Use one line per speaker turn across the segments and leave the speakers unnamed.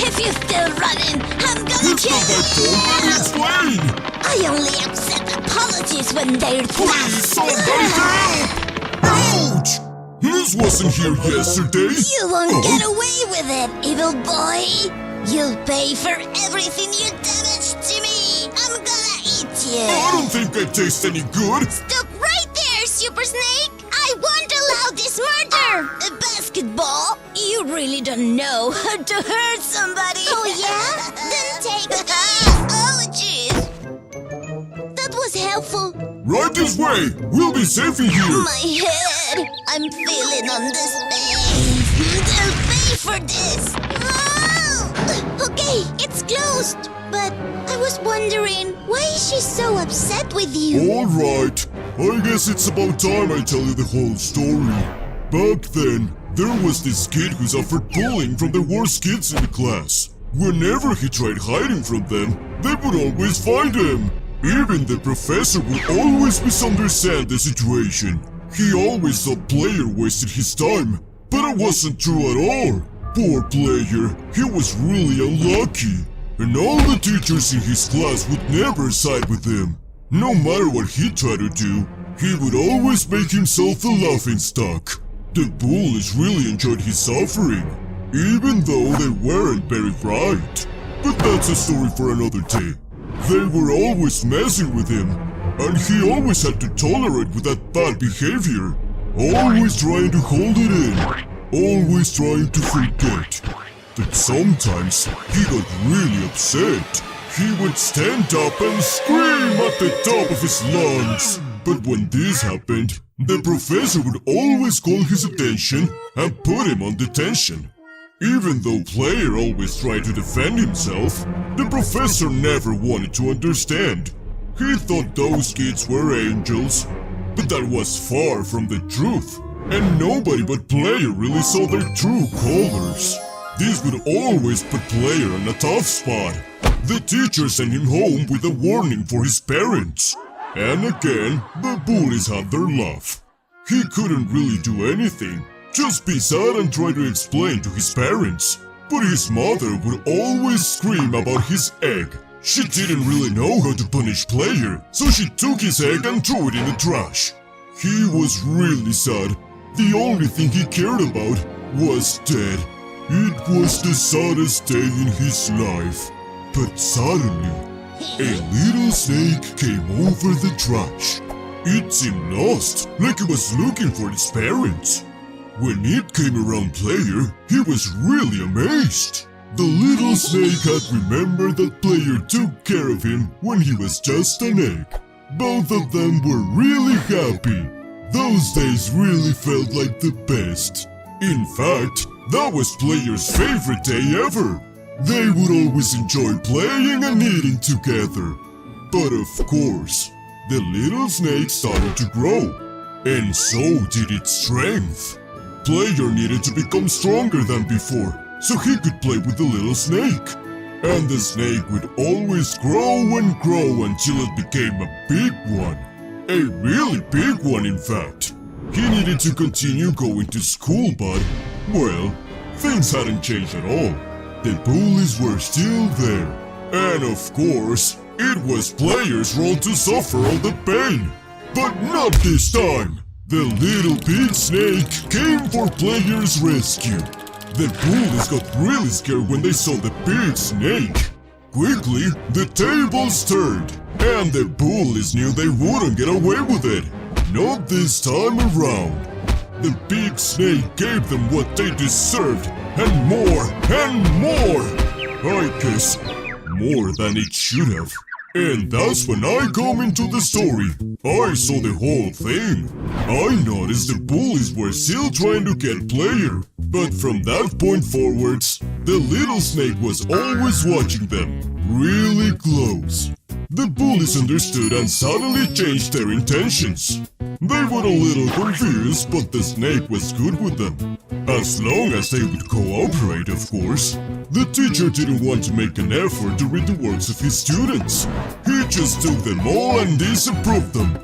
If you're still running, I'm gonna
It's
kill
not my fault, let me
you!
explain!
I only accept apologies when they're
Please, somebody help! Ouch! This wasn't here yesterday!
You won't
Oh,
get away with it, evil boy! You'll pay for everything you damaged to me! I'm gonna eat you!
I don't think I taste any good!
Stop right there, Super Snake! I won't allow this murder! A basketball? You really don't know how to hurt somebody! Oh yeah? Then take this! Oh jeez! That was helpful!
Right this way! We'll be safe in here!
My head! I'm feeling on this pain! They'll pay for this! Oh! Okay, it's closed! But I was wondering, why is she so upset with you?
Alright, I guess it's about time I tell you the whole story. Back then, there was this kid who suffered bullying from the worst kids in the class. Whenever he tried hiding from them, they would always find him. Even the professor would always misunderstand the situation. He always thought Player wasted his time, but it wasn't true at all. Poor Player, he was really unlucky. And all the teachers in his class would never side with him. No matter what he tried to do, he would always make himself the laughingstock. The bullies really enjoyed his suffering, even though they weren't very bright. But that's a story for another day. They were always messing with him, and he always had to tolerate with that bad behavior. Always trying to hold it in, always trying to forget. But sometimes he got really upset. He would stand up and scream at the top of his lungs. But when this happened, the professor would always call his attention and put him on detention. Even though Player always tried to defend himself, the professor never wanted to understand. He thought those kids were angels, but that was far from the truth. And nobody but Player really saw their true colors. This would always put Player in a tough spot. The teacher sent him home with a warning for his parents. And again, the bullies had their laugh. He couldn't really do anything, just be sad and try to explain to his parents. But his mother would always scream about his egg. She didn't really know how to punish Player, so she took his egg and threw it in the trash. He was really sad. The only thing he cared about was dead. It was the saddest day in his life. But suddenly, a little snake came over the trash. It seemed lost, like it was looking for its parents. When it came around Player, he was really amazed. The little snake had remembered that Player took care of him when he was just an egg. Both of them were really happy. Those days really felt like the best. In fact, that was Player's favorite day ever. They would always enjoy playing and eating together. But of course, the little snake started to grow, and so did its strength. Player needed to become stronger than before, so he could play with the little snake. And the snake would always grow and grow until it became a big one. A really big one, in fact. He needed to continue going to school, but, well, things hadn't changed at all. The bullies were still there. And of course, it was Player's role to suffer all the pain. But not this time. The little big snake came for Player's rescue. The bullies got really scared when they saw the big snake. Quickly, the tables turned, and the bullies knew they wouldn't get away with it. Not this time around. The big snake gave them what they deserved, and more, I guess, more than it should have. And that's when I come into the story. I saw the whole thing. I noticed the bullies were still trying to get Player, but from that point forwards, the little snake was always watching them, really close. The bullies understood and suddenly changed their intentions. They were a little confused, but the snake was good with them. As long as they would cooperate, of course. The teacher didn't want to make an effort to read the works of his students. He just took them all and disapproved them.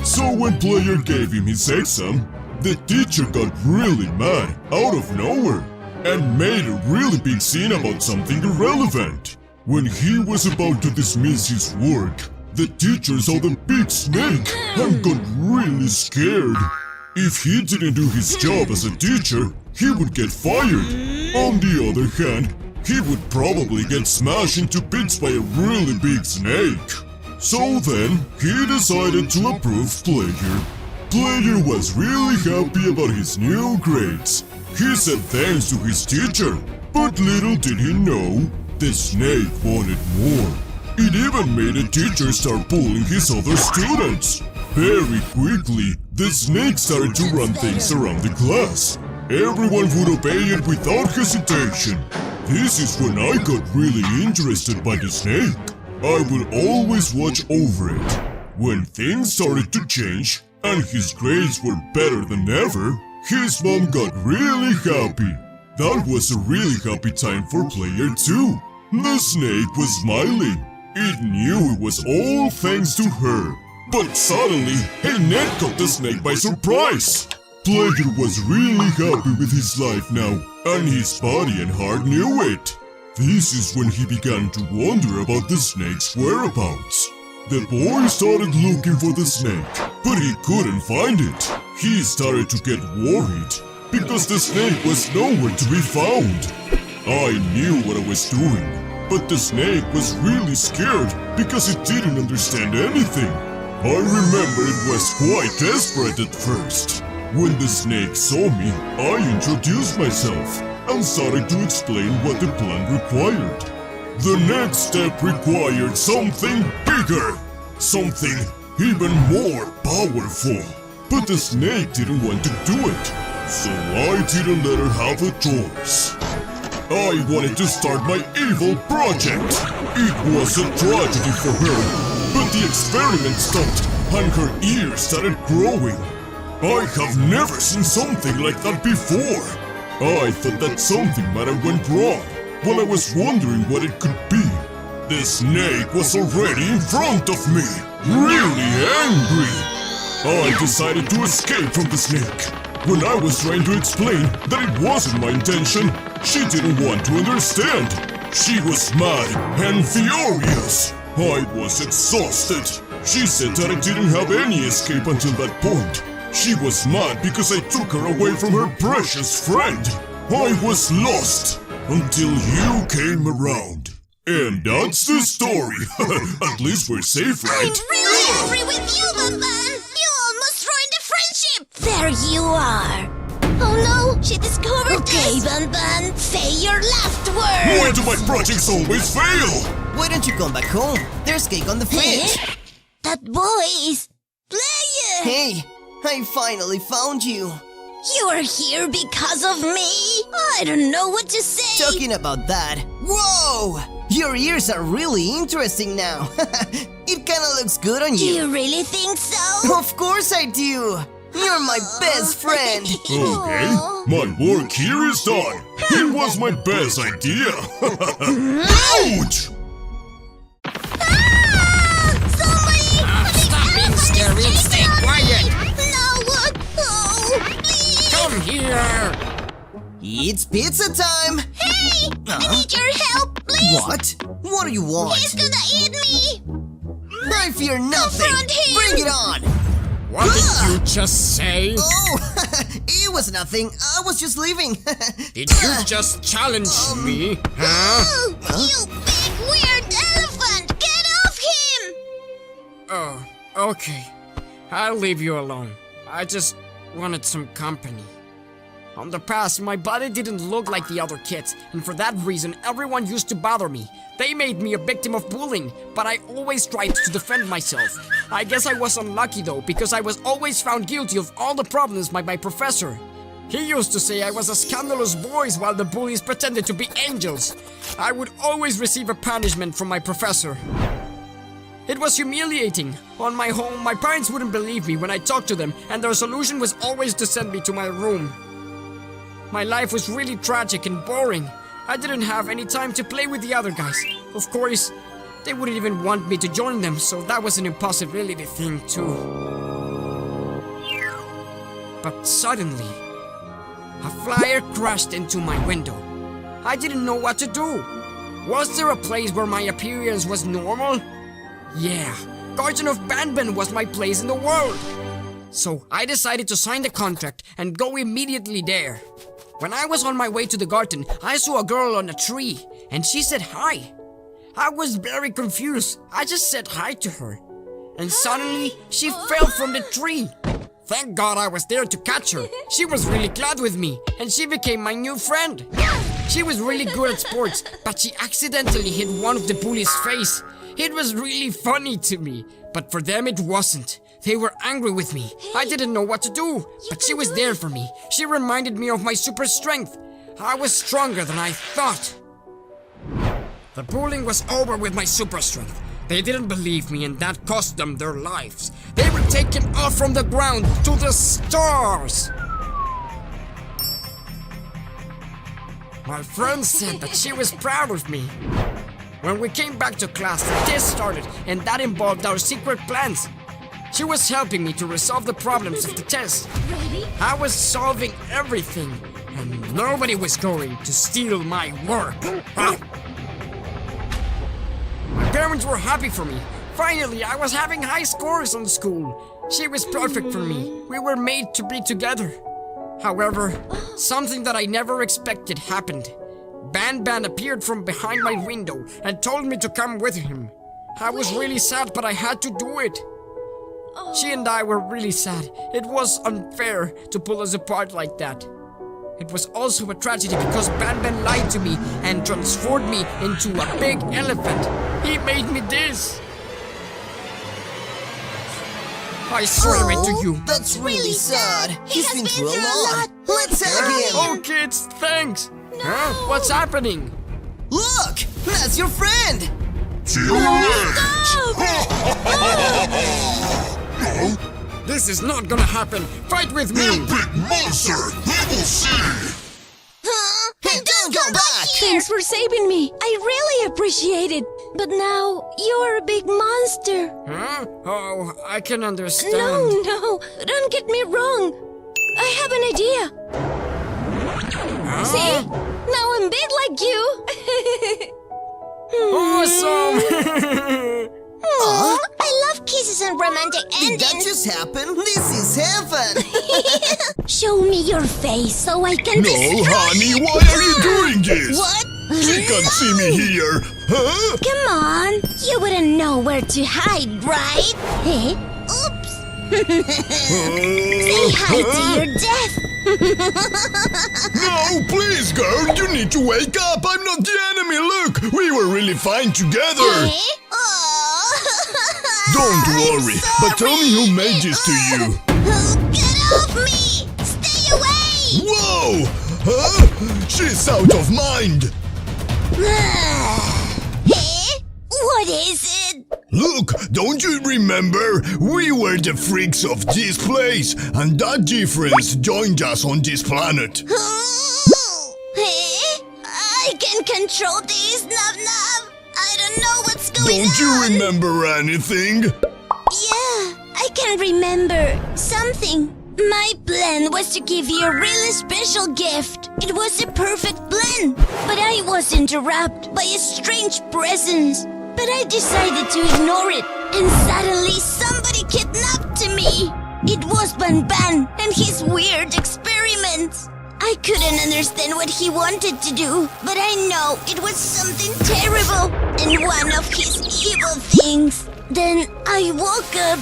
So when Player gave him his exam, the teacher got really mad out of nowhere. and made a really big scene about something irrelevant. When he was about to dismiss his work, the teacher saw the big snake and got really scared. If he didn't do his job as a teacher, he would get fired. On the other hand, he would probably get smashed into bits by a really big snake. So then, he decided to approve Player. Player was really happy about his new grades. He said thanks to his teacher, but little did he know, the snake wanted more. It even made the teacher start bullying his other students. Very quickly, the snake started to run things around the class. Everyone would obey it without hesitation. This is when I got really interested by the snake. I would always watch over it. When things started to change and his grades were better than ever, his mom got really happy. That was a really happy time for Player 2. The snake was smiling. It knew it was all thanks to her. But suddenly, a net caught the snake by surprise. Player was really happy with his life now, and his body and heart knew it. This is when he began to wonder about the snake's whereabouts. The boy started looking for the snake, but he couldn't find it. He started to get worried, because the snake was nowhere to be found. I knew what I was doing, but the snake was really scared because it didn't understand anything. I remember it was quite desperate at first. When the snake saw me, I introduced myself and started to explain what the plan required. The next step required something bigger, something even more powerful. But the snake didn't want to do it, so I didn't let her have a choice. I wanted to start my evil project. It was a tragedy for her, but the experiment stopped and her ears started growing. I have never seen something like that before. I thought that something might have went wrong while I was wondering what it could be. The snake was already in front of me, really angry. I decided to escape from the snake. When I was trying to explain that it wasn't my intention, she didn't want to understand. She was mad and furious. I was exhausted. She said that I didn't have any escape until that point. She was mad because I took her away from her precious friend. I was lost until you came around. And that's the story. At least we're safe, right?
I'm really angry with you, BANBAN. You almost ruined the friendship. There you are. Oh no, she discovered this. Okay, BANBAN, say your last word.
Why do my projects always fail?
Why don't you come back home? There's cake on the fridge.
That boy is Player.
Hey, I finally found you.
You are here because of me? I don't know what to say.
Talking about that, whoa! Your ears are really interesting now. It kinda looks good on
Do
you.
you really think so?
Of course I do. You're my best friend.
Okay, my work here is done. It was my best idea. Ouch!
Stop being scary and stay quiet!
No, please.
Come here!
It's pizza time.
Hey, I need your help, please.
What? What do you want?
He's gonna eat me.
I fear nothing.
Confront him.
Bring it on.
What did you just say?
Oh, it was nothing. I was just leaving.
Did you just challenge me? Huh?
You big weird elephant! Get off him!
Oh, okay. I'll leave you alone. I just wanted some company. On the past, my body didn't look like the other kids, and for that reason, everyone used to bother me. They made me a victim of bullying, but I always tried to defend myself. I guess I was unlucky though, because I was always found guilty of all the problems by my professor. He used to say I was a scandalous voice while the bullies pretended to be angels. I would always receive a punishment from my professor. It was humiliating. On my home, my parents wouldn't believe me when I talked to them, and their solution was always to send me to my room. My life was really tragic and boring. I didn't have any time to play with the other guys. Of course, they wouldn't even want me to join them, so that was an impossibility thing too. But suddenly, a flyer crashed into my window. I didn't know what to do. Was there a place where my appearance was normal? Yeah, Garten of BANBAN was my place in the world. So I decided to sign the contract and go immediately there. When I was on my way to the garden, I saw a girl on a tree and she said hi. I was very confused. I just said hi to her. And suddenly, she fell from the tree. Thank God I was there to catch her. She was really glad with me and she became my new friend. She was really good at sports, but she accidentally hit one of the bullies' face. It was really funny to me, but for them it wasn't. They were angry with me. I didn't know what to do, but she was there for me. She reminded me of my super strength. I was stronger than I thought. The bullying was over with my super strength. They didn't believe me and that cost them their lives. They were taken off from the ground to the stars. My friend said that she was proud of me. When we came back to class, the test started and that involved our secret plans. She was helping me to resolve the problems of the test. I was solving everything and nobody was going to steal my work. My parents were happy for me. Finally, I was having high scores on school. She was perfect for me. We were made to be together. However, something that I never expected happened. Ban Ban appeared from behind my window and told me to come with him. I was really sad, but I had to do it. She and I were really sad. It was unfair to pull us apart like that. It was also a tragedy because Ban Ban lied to me and transformed me into a big elephant. He made me this. I swear it to you.
That's really sad. He's been through a lot. Let's hug him.
Oh, kids, thanks. Huh? What's happening?
Look, that's your friend.
To your left!
This is not gonna happen. Fight with me.
You big monster! We will see!
Hey, don't go back.
Thanks for saving me. I really appreciate it. But now you're a big monster.
Huh? Oh, I can understand.
No, don't get me wrong. I have an idea.
Huh?
See? Now I'm big like you.
Awesome!
I love kisses and romantic
Did that
endings.
just happen? This is heaven.
Show me your face so I can
No,
destroy
honey,
it.
why are you doing this?
What?
She can't see me here. Huh?
Come on, you wouldn't know where to hide, right? Hey, oops. Say hi to your death.
No, please, girl, you need to wake up. I'm not the enemy. Look, we were really fine together.
Hey? Oh.
Don't worry, but tell me who made this to you.
Get off me! Stay away!
Whoa! Huh? She's out of mind.
Hey? What is it?
Look, don't you remember? We were the freaks of this place, and that difference joined us on this planet.
Hey? I can control this, NABNAB. I don't know what's going on.
Don't you remember anything?
Yeah, I can remember something. My plan was to give you a really special gift. It was a perfect plan, but I was interrupted by a strange presence. But I decided to ignore it, and suddenly somebody kidnapped me. It was Ban Ban and his weird experiments. I couldn't understand what he wanted to do, but I know it was something terrible and one of his evil things. Then I woke up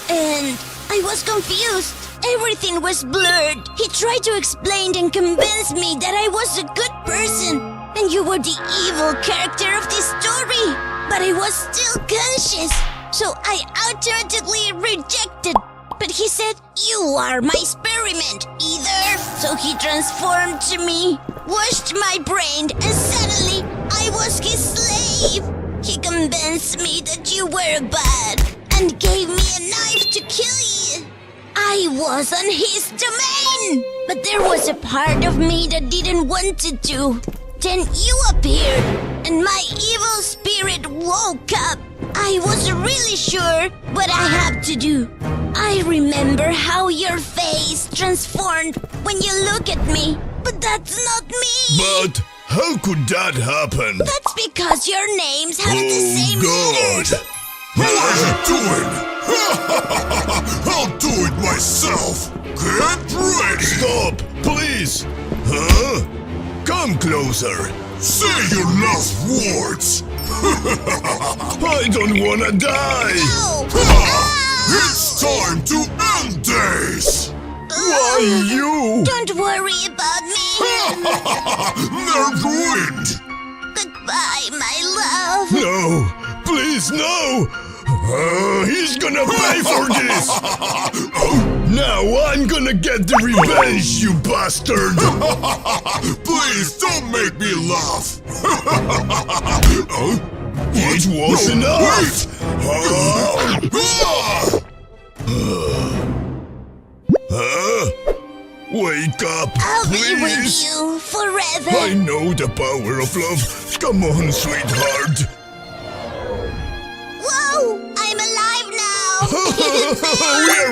and I was confused. Everything was blurred. He tried to explain and convince me that I was a good person and you were the evil character of this story. But I was still conscious, so I automatically rejected. But he said, you are my experiment, either. So he transformed to me, washed my brain, and suddenly I was his slave. He convinced me that you were bad and gave me a knife to kill you. I was on his domain, but there was a part of me that didn't want to do. Then you appeared, and my evil spirit woke up. I was really sure what I have to do. I remember how your face transformed when you look at me. But that's not me!
But how could that happen?
That's because your names have the same letters!
What are you doing? I'll do it myself! Get ready! Stop, please! Huh? Come closer! Say your last words! I don't wanna die!
Ow!
It's time to end this! Why you?
Don't worry about me!
They're ruined!
Goodbye, my love!
No! Please, no! He's gonna pay for this! Now I'm gonna get the revenge, you bastard! Please don't make me laugh! It was enough! Wake up,
I'll be with
please!
you forever!
I know the power of love. Come on, sweetheart.
Whoa! I'm alive now!
We're